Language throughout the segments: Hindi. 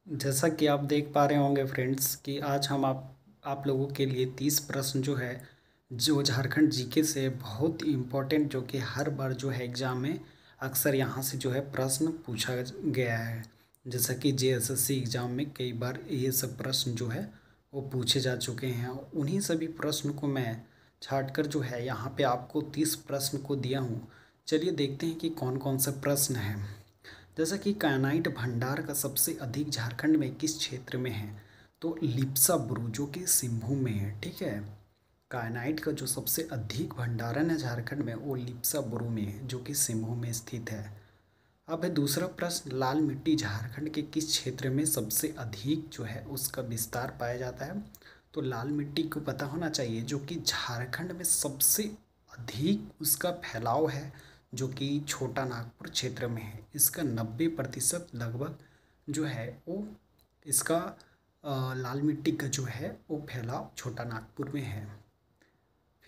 जैसा कि आप देख पा रहे होंगे फ्रेंड्स कि आज हम आप लोगों के लिए 30 प्रश्न जो है जो झारखंड जीके से बहुत इम्पोर्टेंट जो कि हर बार जो है एग्ज़ाम में अक्सर यहाँ से जो है प्रश्न पूछा गया है। जैसा कि जेएसएससी एग्ज़ाम में कई बार ये सब प्रश्न जो है वो पूछे जा चुके हैं। उन्हीं सभी प्रश्न को मैं छाट कर जो है यहाँ पे आपको 30 प्रश्न को दिया हूँ। चलिए देखते हैं कि कौन कौन सा प्रश्न है। जैसा कि कायनाइट भंडार का सबसे अधिक झारखंड में किस क्षेत्र में है? तो लिप्सा बुरू जो कि सिंहभूम में है। ठीक है, कायनाइट का जो सबसे अधिक भंडारण है झारखंड में वो लिप्सा बुरू में है जो कि सिंहभूम में स्थित है। अब है दूसरा प्रश्न, लाल मिट्टी झारखंड के किस क्षेत्र में सबसे अधिक जो है उसका विस्तार पाया जाता है? तो लाल मिट्टी को पता होना चाहिए जो कि झारखंड में सबसे अधिक उसका फैलाव है जो कि छोटा नागपुर क्षेत्र में है। इसका 90% लगभग जो है वो इसका लाल मिट्टी का जो है वो फैलाव छोटा नागपुर में है।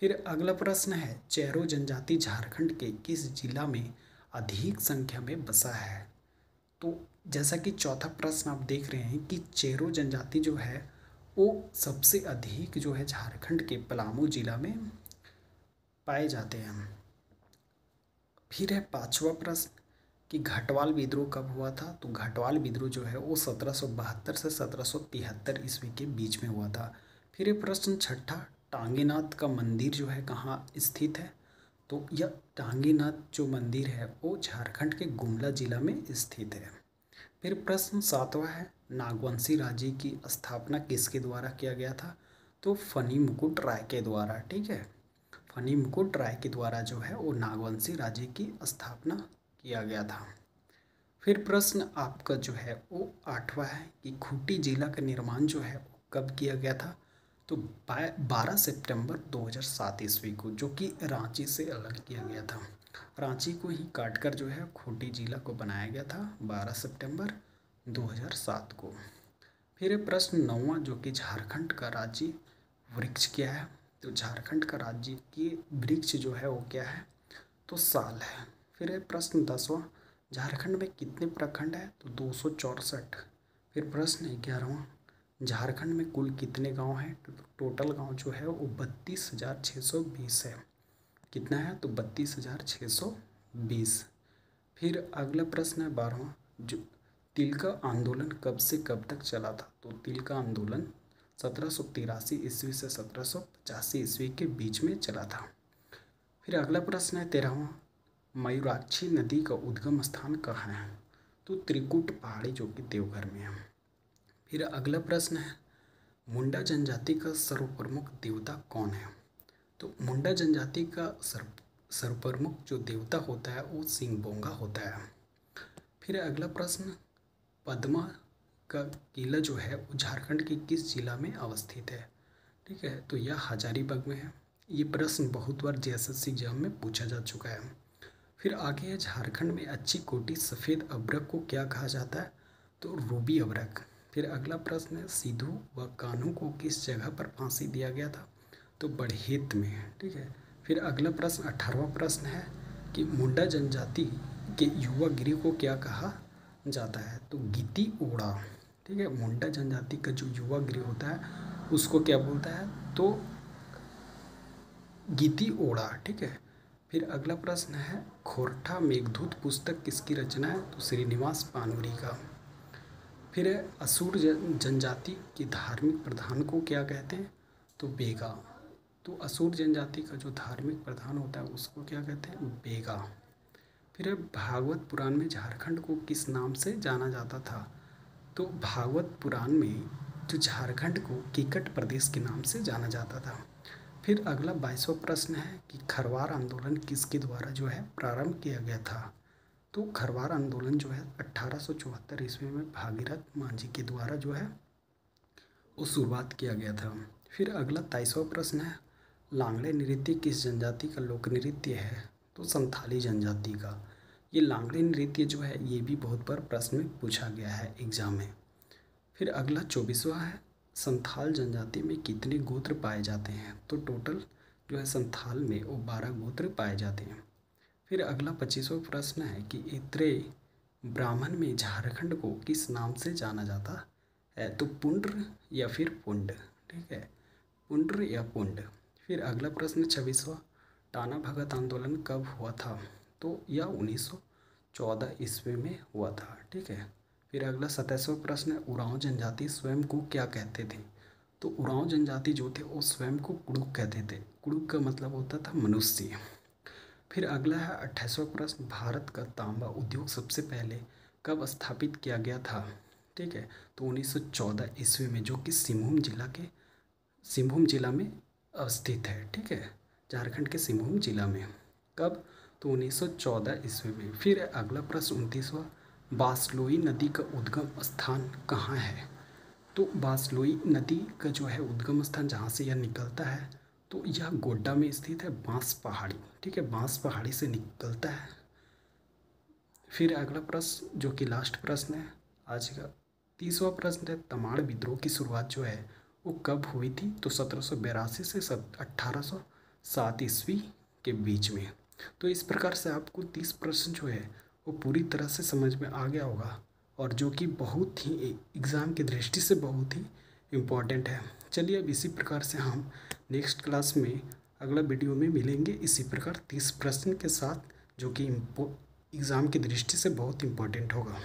फिर अगला प्रश्न है, चेरो जनजाति झारखंड के किस जिला में अधिक संख्या में बसा है? तो जैसा कि चौथा प्रश्न आप देख रहे हैं कि चेरो जनजाति जो है वो सबसे अधिक जो है झारखंड के पलामू जिला में पाए जाते हैं। फिर है पांचवा प्रश्न कि घटवाल विद्रोह कब हुआ था? तो घटवाल विद्रोह जो है वो 1772 से 1773 ईस्वी के बीच में हुआ था। फिर ये प्रश्न छठा, टांगीनाथ का मंदिर जो है कहाँ स्थित है? तो यह टांगीनाथ जो मंदिर है वो झारखंड के गुमला जिला में स्थित है। फिर प्रश्न सातवां है, नागवंशी राज्य की स्थापना किसके द्वारा किया गया था? तो फनी मुकुट राय के द्वारा। ठीक है, फनी मुकुट राय के द्वारा जो है वो नागवंशी राज्य की स्थापना किया गया था। फिर प्रश्न आपका जो है वो आठवां है कि खूंटी जिला का निर्माण जो है वो कब किया गया था? तो 12 सितंबर 2007 ईस्वी को, जो कि रांची से अलग किया गया था। रांची को ही काटकर जो है खूंटी जिला को बनाया गया था 12 सितंबर 2007 को। फिर प्रश्न नौवां जो कि झारखंड का राज्य वृक्ष क्या है? तो झारखंड का राज्य की वृक्ष जो है वो क्या है? तो साल है। फिर है प्रश्न 10वां, झारखंड में कितने प्रखंड है? तो 264। फिर प्रश्न 11वां, झारखंड में कुल कितने गांव हैं? तो टोटल गांव जो है वो 32,620 है। कितना है? तो 32,620। फिर अगला प्रश्न है 12वां, जो तिल का आंदोलन कब से कब तक चला था? तो तिल का आंदोलन 1783 ईस्वी से 1785 ईस्वी के बीच में चला था। फिर अगला प्रश्न है 13वां, मयूराक्षी नदी का उद्गम स्थान कहाँ है? तो त्रिकुट पहाड़ी जो कि देवघर में है। फिर अगला प्रश्न है, मुंडा जनजाति का सर्वप्रमुख देवता कौन है? तो मुंडा जनजाति का सर्वप्रमुख जो देवता होता है वो सिंहबोंगा होता है। फिर अगला प्रश्न, पद्मा का किला जो है वो झारखंड के किस जिला में अवस्थित है? ठीक है, तो यह हजारीबाग में है। ये प्रश्न बहुत बार जेएसएससी एग्जाम में पूछा जा चुका है। फिर आगे है, झारखंड में अच्छी कोटि सफ़ेद अभ्रक को क्या कहा जाता है? तो रूबी अभ्रक। फिर अगला प्रश्न है, सिद्धू व कान्हू को किस जगह पर फांसी दिया गया था? तो बड़हेत में है। ठीक है, फिर अगला प्रश्न 18वां प्रश्न है कि मुंडा जनजाति के युवा गिरी को क्या कहा जाता है? तो गीती ओड़ा। ठीक है, मुंडा जनजाति का जो युवा गिरी होता है उसको क्या बोलता है? तो गीती ओड़ा। ठीक है, फिर अगला प्रश्न है, खोरठा मेघदूत पुस्तक किसकी रचना है? तो श्रीनिवास पानूरी का। फिर है, असुर जनजाति के धार्मिक प्रधान को क्या कहते हैं? तो बेगा। तो असुर जनजाति का जो धार्मिक प्रधान होता है उसको क्या कहते हैं? बेगा। फिर है, भागवत पुराण में झारखंड को किस नाम से जाना जाता था? तो भागवत पुराण में जो झारखंड को केकट प्रदेश के नाम से जाना जाता था। फिर अगला 22वां प्रश्न है कि खरवार आंदोलन किसके द्वारा जो है प्रारंभ किया गया था? तो खरवार आंदोलन जो है 1874 ईस्वी में भागीरथ मांझी के द्वारा जो है वो शुरुआत किया गया था। फिर अगला 23वां प्रश्न है, लांगड़े नृत्य किस जनजाति का लोक नृत्य है? तो संथाली जनजाति का। ये लांगड़े नृत्य जो है ये भी बहुत बार प्रश्न में पूछा गया है एग्जाम में। फिर अगला 24वां है, संथाल जनजाति में कितने गोत्र पाए जाते हैं? तो टोटल जो है संथाल में वो 12 गोत्र पाए जाते हैं। फिर अगला 25वां प्रश्न है कि इत्रे ब्राह्मण में झारखंड को किस नाम से जाना जाता है? तो पुंड्र या फिर पुंड, ठीक है, पुंड्र या पुंड। फिर अगला प्रश्न 26वां, टाना भगत आंदोलन कब हुआ था? तो यह 1914 ईस्वी में हुआ था, ठीक है। फिर अगला 27वां प्रश्न, उरांव जनजाति स्वयं को क्या कहते थे? तो उरांव जनजाति जो थे वो स्वयं को कुड़ुक कहते थे। कुड़ुक का मतलब होता था मनुष्य। फिर अगला है 28वां प्रश्न, भारत का तांबा उद्योग सबसे पहले कब स्थापित किया गया था? ठीक है, तो 1914 ईस्वी में, जो कि सिंहभूम जिला में अवस्थित है, ठीक है, झारखंड के सिंहभूम जिला में। कब? तो 1914 ईस्वी में। फिर अगला प्रश्न 29वां, बासलोई नदी का उद्गम स्थान कहाँ है? तो बासलोई नदी का जो है उद्गम स्थान जहाँ से यह निकलता है, तो यह गोड्डा में स्थित है, बांस पहाड़ी, ठीक है, बांस पहाड़ी से निकलता है। फिर अगला प्रश्न जो कि लास्ट प्रश्न है आज का, 30वां प्रश्न है, तमाड़ विद्रोह की शुरुआत जो है वो कब हुई थी? तो 1782 से 1807 ईस्वी के बीच में। तो इस प्रकार से आपको 30 प्रश्न जो है वो पूरी तरह से समझ में आ गया होगा, और जो कि बहुत ही एग्ज़ाम की दृष्टि से बहुत ही इम्पॉर्टेंट है। चलिए अब इसी प्रकार से हम नेक्स्ट क्लास में अगला वीडियो में मिलेंगे इसी प्रकार 30 प्रश्न के साथ, जो कि एग्ज़ाम की दृष्टि से बहुत इम्पॉर्टेंट होगा।